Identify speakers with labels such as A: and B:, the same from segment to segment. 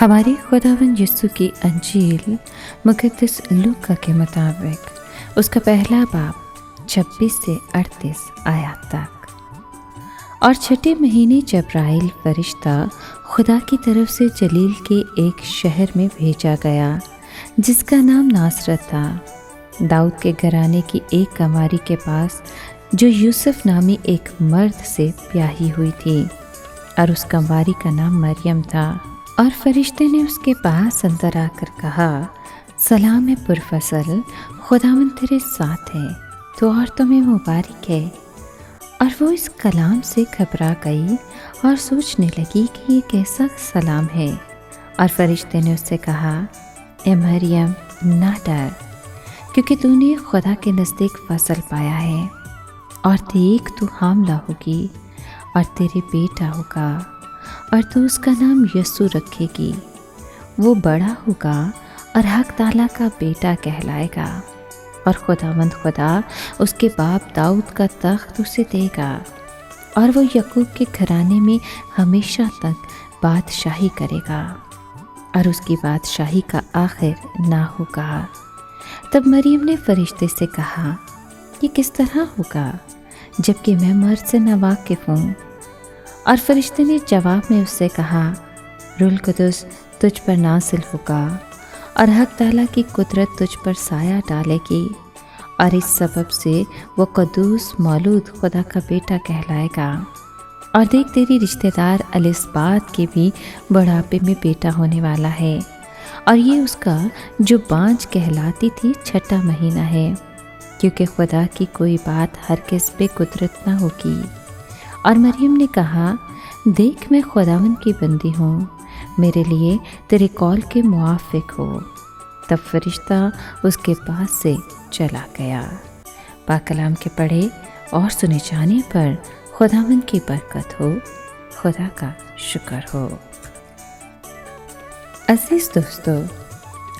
A: हमारे खुदावंद यीशु की अंजील मुक़द्दस लूका के मुताबिक उसका पहला बाब 26 से 38 आयत तक। और छठे महीने जब्राइल फरिश्ता खुदा की तरफ से जलील के एक शहर में भेजा गया जिसका नाम नासरत था, दाऊद के घराने की एक कंवारी के पास जो यूसुफ नामी एक मर्द से ब्याही हुई थी, और उस कंवारी का नाम मरियम था। और फरिश्ते ने उसके पास अंदर आकर कहा, सलाम है पुरफसल, खुदावंद तेरे साथ है, तो औरतों में मुबारक है। और वो इस कलाम से घबरा गई और सोचने लगी कि ये कैसा सलाम है। और फरिश्ते ने उससे कहा, ए मरियम, ना डर, क्योंकि तूने खुदा के नज़दीक फसल पाया है। और देख, तू हामला होगी और तेरे बेटा होगा, और तू उसका नाम यीशु रखेगी। वो बड़ा होगा और हक ताला का बेटा कहलाएगा, और खुदावंद खुदा उसके बाप दाऊद का तख्त उसे देगा, और वो यकूब के घराने में हमेशा तक बादशाही करेगा, और उसकी बादशाही का आखिर ना होगा। तब मरियम ने फरिश्ते से कहा, ये किस तरह होगा जबकि मैं मर्द से नावाकिफ़ हूँ। और फरिश्ते ने जवाब में उससे कहा, रूह कुदस तुझ पर नाज़िल होगा, और हक ताला की कुदरत तुझ पर साया डालेगी, और इस सबब से वो कदूस मौलूद खुदा का बेटा कहलाएगा। और देख, तेरी रिश्तेदार एलिसबात के भी बुढ़ापे में बेटा होने वाला है, और ये उसका जो बाँझ कहलाती थी 6वां महीना है, क्योंकि खुदा की कोई बात हरगिज़ पे कुदरत ना होगी। और मरियम ने कहा, देख, मैं खुदावंद की बंदी हूँ, मेरे लिए तेरे कौल के मुआफ़िक हो। तब फरिश्ता उसके पास से चला गया। पाक कलाम के पढ़े और सुने जाने पर खुदावंद की बरकत हो, खुदा का शुक्र हो। अज़ीज़ दोस्तों,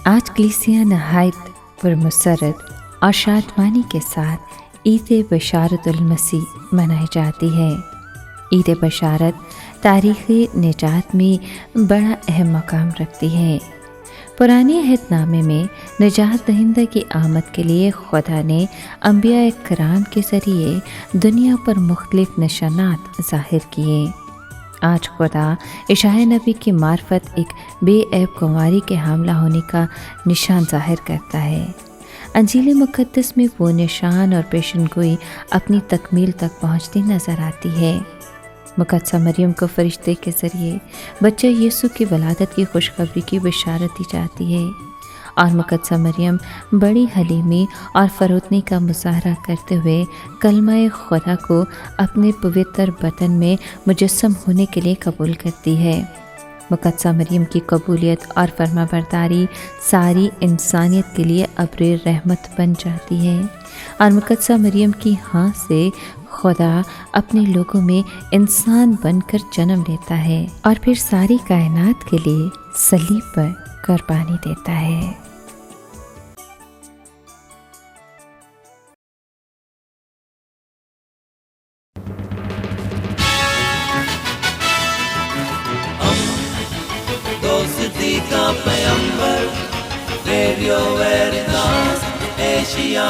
A: आज कलीसिया नहायत पुरमसरत और शादमानी के साथ ईद बशारतुल मसीह मनाई जाती है। ईद बशारत तारीख़ी निजात में बड़ा अहम मकाम रखती है। पुराने अहदनामे में निजात दहिंदा की आमद के लिए खुदा ने अंबिया इकराम के ज़रिए दुनिया पर मुख्तलिफ निशानात ज़ाहिर किए। आज खुदा इशाया नबी की मार्फत एक बेऐब कुंवारी के हामला होने का निशान ज़ाहिर करता है। अंजील मुक़द्दस में वो निशान और पेशनगोई अपनी तकमील तक पहुँचती नज़र आती है। मुक़द्दसा मरियम को फरिश्ते के ज़रिए बच्चे यीशु की वलादत की खुशखबरी की बशारत दी जाती है, और मुक़द्दसा मरियम बड़ी हलीमी और फ़रोतनी का मुज़ाहरा करते हुए कलमा खुदा को अपने पवित्र बदन में मुजस्सम होने के लिए कबूल करती है। मुक़द्दसा मरियम की कबूलियत और फरमाबरदारी सारी इंसानियत के लिए अब्र रहमत बन जाती है, और मुक़द्दसा मरियम की हाँ से खुदा अपने लोगों में इंसान बनकर जन्म लेता है, और फिर सारी कायनात के लिए सलीब पर कुर्बानी देता है।
B: दोस्ती का पैगंबर, रेडियो वेरितास एशिया।